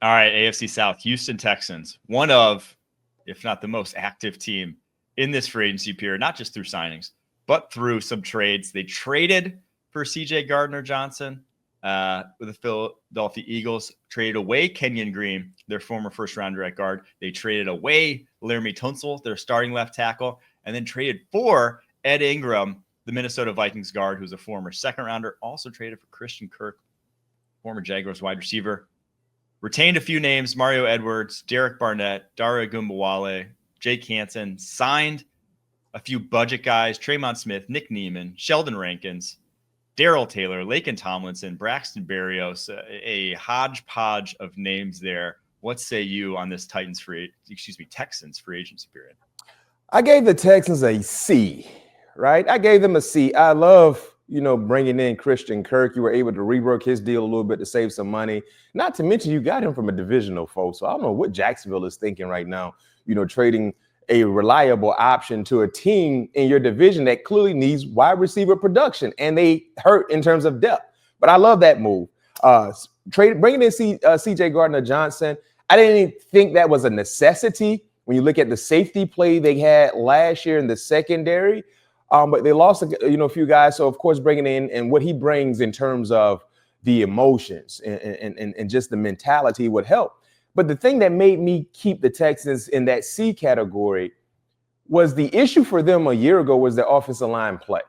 All right, AFC South, Houston Texans, one of, if not the most active team in this free agency period, not just through signings, but through some trades. They traded for CJ Gardner-Johnson with the Philadelphia Eagles, traded away Kenyon Green, their former first-rounder at guard. They traded away Laramie Tunsil, their starting left tackle, and then traded for Ed Ingram, the Minnesota Vikings guard, who's a former second-rounder, also traded for Christian Kirk, former Jaguars wide receiver. Retained a few names: Mario Edwards, Derek Barnett, Daria Gumbawale, Jake Hansen. Signed a few budget guys: Traymon Smith, Nick Neiman, Sheldon Rankins, Darrell Taylor, Laken Tomlinson, Braxton Berrios, a hodgepodge of names there. What say you on this Texans free agency period? I gave the Texans a C, right? I gave them a C. I love, bringing in Christian Kirk. You were able to rework his deal a little bit to save some money. Not to mention you got him from a divisional foe. So I don't know what Jacksonville is thinking right now, trading a reliable option to a team in your division that clearly needs wide receiver production, and they hurt in terms of depth. But I love that move. Bringing in CJ Gardner-Johnson, I didn't think that was a necessity when you look at the safety play they had last year in the secondary. But they lost, a few guys. So, of course, bringing in and what he brings in terms of the emotions and just the mentality would help. But the thing that made me keep the Texans in that C category was the issue for them a year ago was their offensive line play,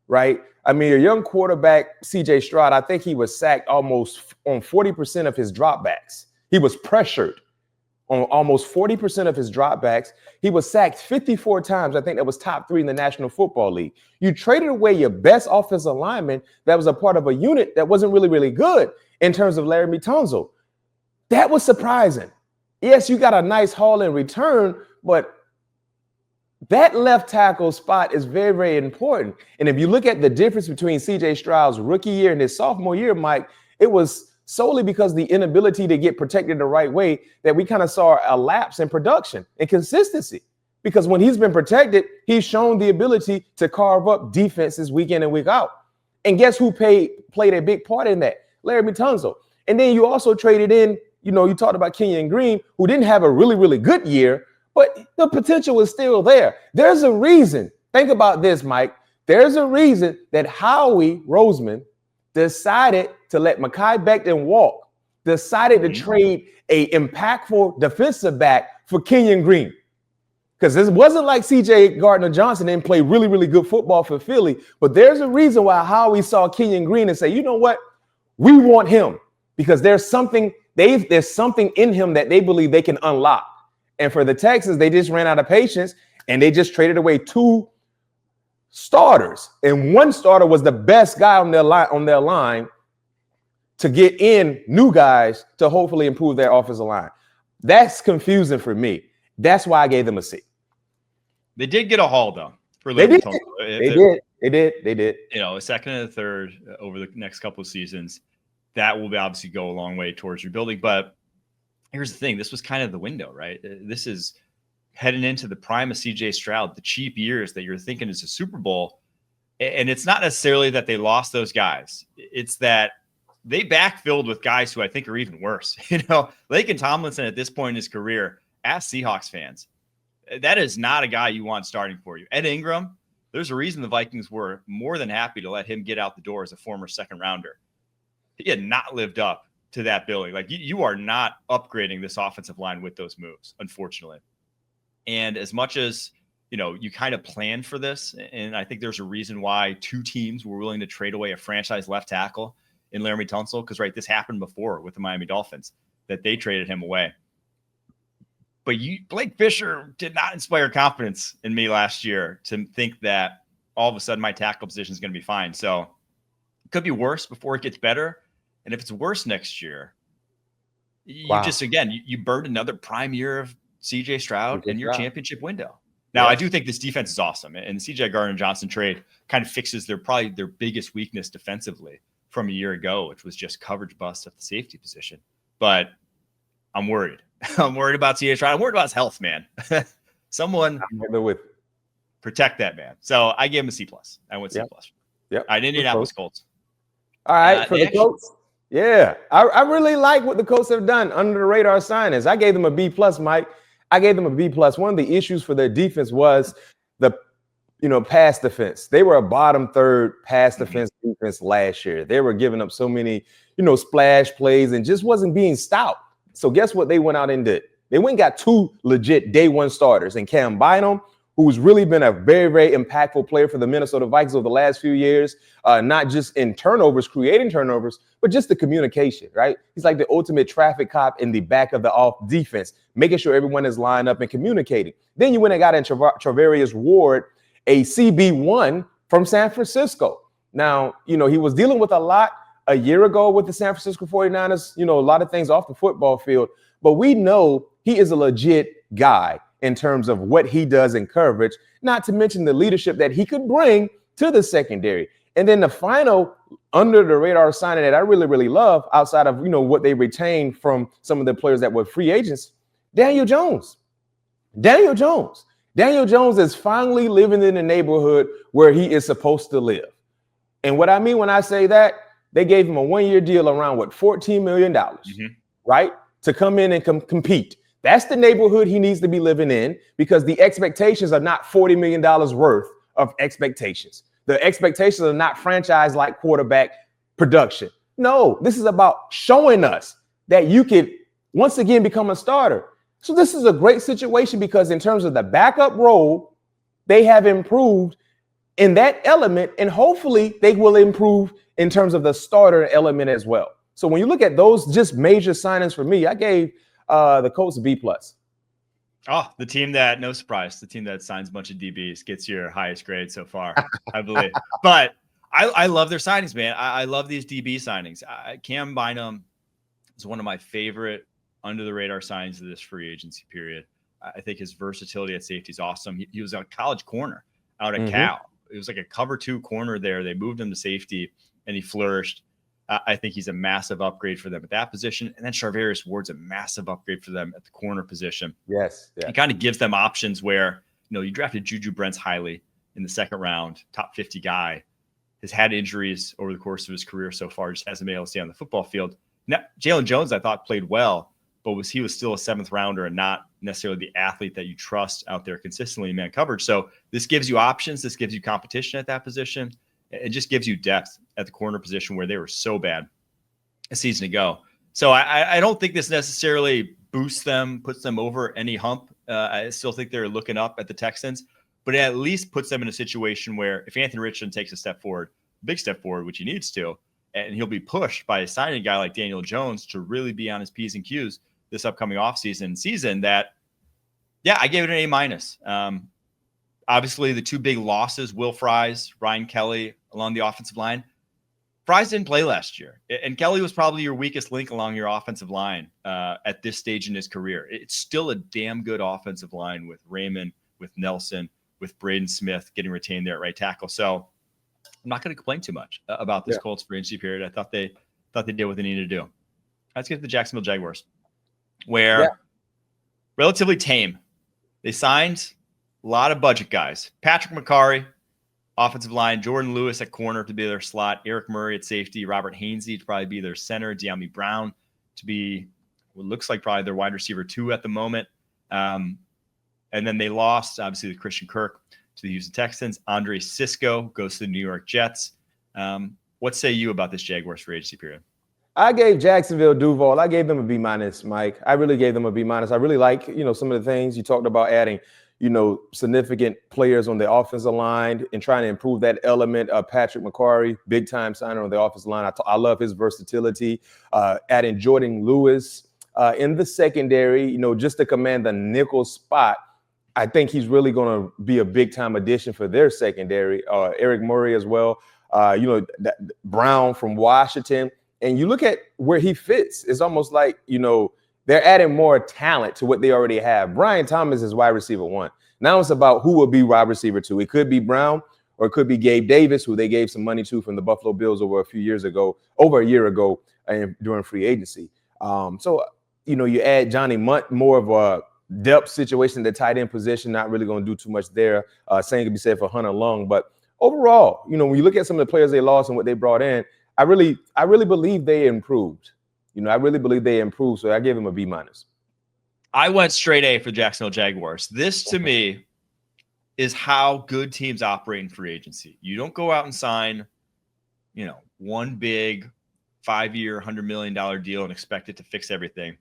right? I mean, a young quarterback, C.J. Stroud, I think he was sacked almost on 40% of his dropbacks. He was pressured on almost 40% of his dropbacks. He was sacked 54 times. I think that was top 3 in the National Football League. You traded away your best offensive lineman that was a part of a unit that wasn't really, really good in terms of Laramie Tunsil. That was surprising. Yes, you got a nice haul in return, but that left tackle spot is very, very important. And if you look at the difference between C.J. Stroud's rookie year and his sophomore year, Mike, it was solely because the inability to get protected the right way that we kind of saw a lapse in production and consistency. Because when he's been protected, he's shown the ability to carve up defenses week in and week out. And guess who played a big part in that? Laramie Tunsil. And then you also traded in, you talked about Kenyon Green, who didn't have a really, really good year, but the potential was still there. There's a reason. Think about this, Mike. There's a reason that Howie Roseman decided to let Mekhi Becton walk, decided to trade a impactful defensive back for Kenyon Green. Because this wasn't like CJ Gardner-Johnson didn't play really, really good football for Philly, but there's a reason why Howie saw Kenyon Green and say, you know what? We want him because there's something in him that they believe they can unlock. And for the Texans, they just ran out of patience and they just traded away 2 starters. And one starter was the best guy on their line to get in new guys to hopefully improve their offensive line. That's confusing for me. That's why I gave them a C. They did get a haul, though. For They did. They did. A second and a third over the next couple of seasons. That will obviously go a long way towards rebuilding. But here's the thing. This was kind of the window, right? This is heading into the prime of C.J. Stroud, the cheap years that you're thinking is a Super Bowl. And it's not necessarily that they lost those guys. It's that they backfilled with guys who I think are even worse. Laken Tomlinson at this point in his career, ask Seahawks fans, that is not a guy you want starting for you. Ed Ingram, there's a reason the Vikings were more than happy to let him get out the door as a former second rounder. He had not lived up to that billing. Like you are not upgrading this offensive line with those moves, unfortunately. And as much as, you kind of planned for this, and I think there's a reason why 2 teams were willing to trade away a franchise left tackle in Laramie Tunsil, because, right, this happened before with the Miami Dolphins, that they traded him away. But Blake Fisher did not inspire confidence in me last year to think that all of a sudden my tackle position is going to be fine. So it could be worse before it gets better. And if it's worse next year, you burned another prime year of CJ Stroud in your championship window. Now, I do think this defense is awesome. And the CJ Gardner-Johnson trade kind of fixes probably their biggest weakness defensively from a year ago, which was just coverage bust at the safety position. But I'm worried. I'm worried about CJ Stroud. I'm worried about his health, man. Someone protect that man. So I gave him a C+. I went C+. Yep. All right, Indianapolis Colts. All right, for the Colts. Yeah, I really like what the Colts have done under the radar signings. I gave them a B plus, Mike. I gave them a B plus. One of the issues for their defense was the pass defense. They were a bottom third pass defense last year. They were giving up so many, splash plays and just wasn't being stout. So guess what they went out and did? They went and got two legit day one starters, and Cam Bynum, who's really been a very, very impactful player for the Minnesota Vikings over the last few years, not just in turnovers, creating turnovers, but just the communication, right? He's like the ultimate traffic cop in the back of the off defense, making sure everyone is lined up and communicating. Then you went and got in Travarius Ward, a CB1 from San Francisco. Now, he was dealing with a lot a year ago with the San Francisco 49ers, a lot of things off the football field, but we know he is a legit guy in terms of what he does in coverage, not to mention the leadership that he could bring to the secondary. And then the final under the radar signing that I really, really love outside of, what they retained from some of the players that were free agents, Daniel Jones. Daniel Jones is finally living in the neighborhood where he is supposed to live. And what I mean when I say that, they gave him a one-year deal around $14 million, right? To come in and compete. That's the neighborhood he needs to be living in, because the expectations are not $40 million worth of expectations. The expectations are not franchise-like quarterback production. No, this is about showing us that you could once again become a starter. So this is a great situation because in terms of the backup role, they have improved in that element, and hopefully they will improve in terms of the starter element as well. So when you look at those just major signings for me, I gave the Colts a B plus. Oh, the team that, no surprise, the team that signs a bunch of DBs gets your highest grade so far, I believe. But I love their signings, man. I love these DB signings. Cam Bynum is one of my favorite under the radar signings of this free agency period. I think his versatility at safety is awesome. He was a college corner out at Cal. It was like a cover two corner there. They moved him to safety and he flourished. I think he's a massive upgrade for them at that position. And then Charvarius Ward's a massive upgrade for them at the corner position. Yes. Yeah. It kind of gives them options where, you drafted Juju Brents highly in the second round, top 50 guy, has had injuries over the course of his career so far, just hasn't been able to stay on the football field. Now, Jalen Jones, I thought, played well, but he was still a seventh rounder and not necessarily the athlete that you trust out there consistently in man coverage. So this gives you options. This gives you competition at that position. It just gives you depth at the corner position where they were so bad a season ago. So I don't think this necessarily boosts them, puts them over any hump. I still think they're looking up at the Texans, but it at least puts them in a situation where if Anthony Richardson takes a step forward, big step forward, which he needs to, and he'll be pushed by signing a guy like Daniel Jones to really be on his P's and Q's this upcoming offseason that, yeah, I gave it an A minus. Obviously, the two big losses, Will Fries, Ryan Kelly along the offensive line. Fries didn't play last year, and Kelly was probably your weakest link along your offensive line at this stage in his career. It's still a damn good offensive line with Raymond, with Nelson, with Braden Smith getting retained there at right tackle. So I'm not going to complain too much about this Colts free agency period. I thought they did what they needed to do. Let's get to the Jacksonville Jaguars, where relatively tame. They signed a lot of budget guys. Patrick McCarry, offensive line, Jordan Lewis at corner to be their slot, Eric Murray at safety, Robert Hainsey to probably be their center, De'Ami Brown to be what looks like probably their wide receiver 2 at the moment. And then they lost, obviously, the Christian Kirk to the Houston Texans. Andre Cisco goes to the New York Jets. What say you about this Jaguars free agency period? I gave Jacksonville Duval. I gave them a B minus, Mike. I really gave them a B minus. I really like, some of the things you talked about adding, significant players on the offensive line and trying to improve that element of Patrick McCarry, big time signer on the offensive line. I love his versatility. Adding Jordan Lewis in the secondary, just to command the nickel spot. I think he's really going to be a big time addition for their secondary. Eric Murray as well. Brown from Washington. And you look at where he fits, it's almost like, they're adding more talent to what they already have. Brian Thomas is wide receiver 1. Now it's about who will be wide receiver 2. It could be Brown or it could be Gabe Davis, who they gave some money to from the Buffalo Bills over a year ago during free agency. So you add Johnny Munt, more of a depth situation, the tight end position, not really going to do too much there. Same could be said for Hunter Long. But overall, when you look at some of the players they lost and what they brought in, I really believe they improved. I really believe they improved. So I gave them a B-. I went straight A for Jacksonville Jaguars. This to me is how good teams operate in free agency. You don't go out and sign, one big 5-year, $100 million deal and expect it to fix everything.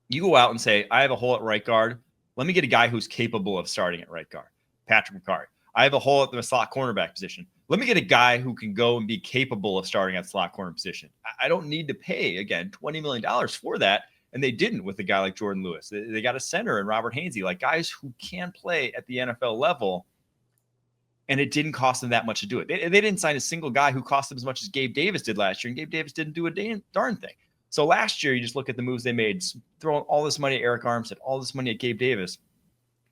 You go out and say, I have a hole at right guard. Let me get a guy who's capable of starting at right guard. Patrick McCarry. I have a hole at the slot cornerback position. Let me get a guy who can go and be capable of starting at slot corner position. I don't need to pay, again, $20 million for that. And they didn't with a guy like Jordan Lewis. They got a center and Robert Hainsey, like guys who can play at the NFL level. And it didn't cost them that much to do it. They didn't sign a single guy who cost them as much as Gabe Davis did last year. And Gabe Davis didn't do a darn thing. So last year, you just look at the moves they made, throwing all this money at Eric Armstead, all this money at Gabe Davis,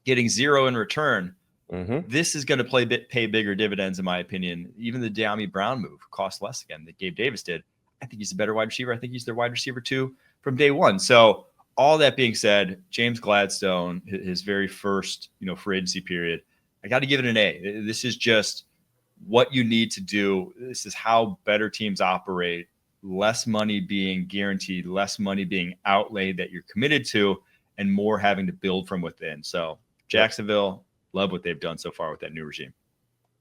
getting zero in return. Mm-hmm. This is going to pay bigger dividends, in my opinion. Even the De'Ami Brown move cost less again than Gabe Davis did. I think he's a better wide receiver. I think he's their wide receiver too from day one. So all that being said, James Gladstone, his very first, free agency period, I got to give it an A. This is just what you need to do. This is how better teams operate. Less money being guaranteed, less money being outlaid that you're committed to, and more having to build from within. So Jacksonville, love what they've done so far with that new regime.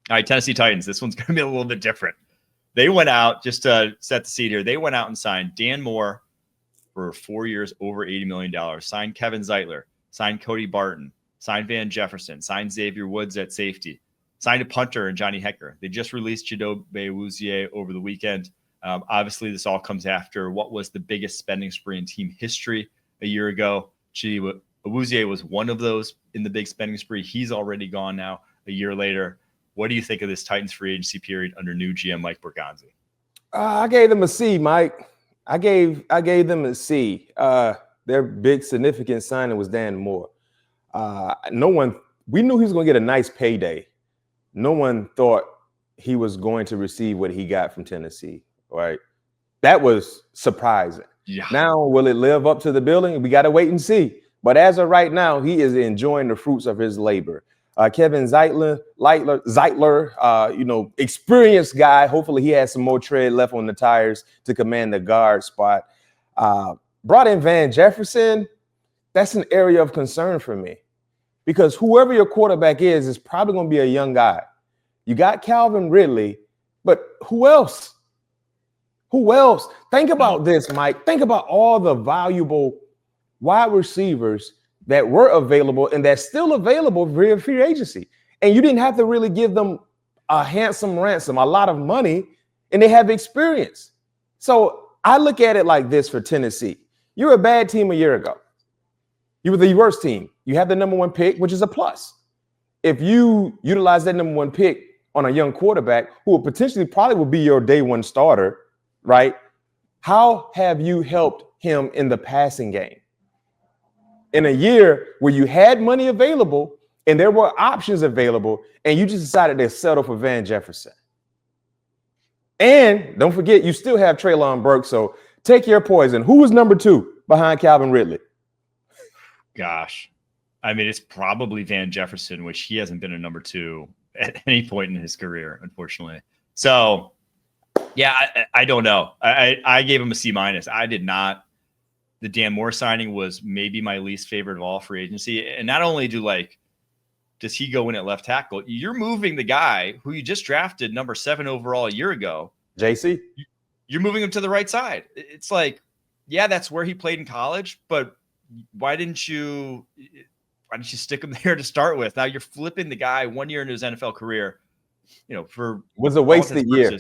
All right, Tennessee Titans. This one's going to be a little bit different. They went out, just to set the seat here, they went out and signed Dan Moore for 4 years, over $80 million. Signed Kevin Zeitler, signed Cody Barton, signed Van Jefferson, signed Xavier Woods at safety, signed a punter and Johnny Hecker. They just released Chidobe Awuzie over the weekend. Obviously, this all comes after what was the biggest spending spree in team history a year ago. Awuzie was one of those in the big spending spree. He's already gone now a year later. What do you think of this Titans free agency period under new GM Mike Bergonzi? I gave them a C, Mike. I gave them a C. Their big significant signing was Dan Moore. We knew he was going to get a nice payday. No one thought he was going to receive what he got from Tennessee, right? That was surprising. Yeah. Now, will it live up to the billing? We got to wait and see. But as of right now, he is enjoying the fruits of his labor. Kevin Zeitler, experienced guy. Hopefully he has some more tread left on the tires to command the guard spot. Brought in Van Jefferson. That's an area of concern for me because whoever your quarterback is probably going to be a young guy. You got Calvin Ridley, but who else? Who else? Think about this, Mike. Think about all the valuable wide receivers that were available and that's still available via free agency. And you didn't have to really give them a handsome ransom, a lot of money, and they have experience. So I look at it like this for Tennessee. You're a bad team a year ago. You were the worst team. You have the number one pick, which is a plus. If you utilize that number one pick on a young quarterback who will potentially probably will be your day one starter, right? How have you helped him in the passing game? In a year where you had money available and there were options available and you just decided to settle for Van Jefferson. And don't forget, you still have Treylon Burks, so take your poison. Who was number 2 behind Calvin Ridley? Gosh. I mean, it's probably Van Jefferson, which he hasn't been a number 2 at any point in his career, unfortunately. So, yeah, I don't know. I gave him a C-. I did not. The Dan Moore signing was maybe my least favorite of all free agency. And not only does he go in at left tackle, you're moving the guy who you just drafted number 7 overall a year ago. JC? You're moving him to the right side. It's like, yeah, that's where he played in college, but why didn't you stick him there to start with? Now you're flipping the guy 1 year into his NFL career, for was a wasted year.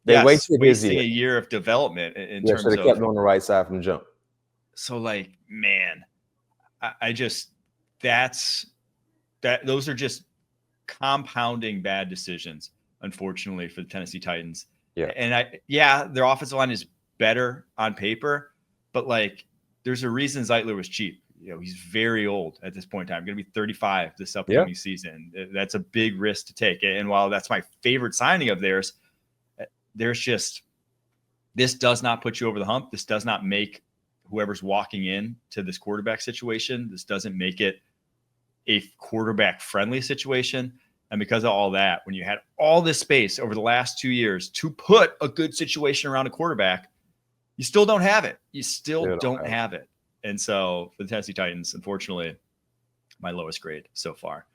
They wasting a year of development in terms of. Should have kept him on the right side from jump. So man, those are just compounding bad decisions, unfortunately, for the Tennessee Titans. Yeah. And their offensive line is better on paper, but there's a reason Zeitler was cheap. He's very old at this point in time. Going to be 35 this upcoming season. That's a big risk to take. And while that's my favorite signing of theirs, this does not put you over the hump. This does not make whoever's walking in to this quarterback situation. This doesn't make it a quarterback friendly situation. And because of all that, when you had all this space over the last 2 years to put a good situation around a quarterback, you still don't have it. You still don't have it. And so for the Tennessee Titans, unfortunately, my lowest grade so far.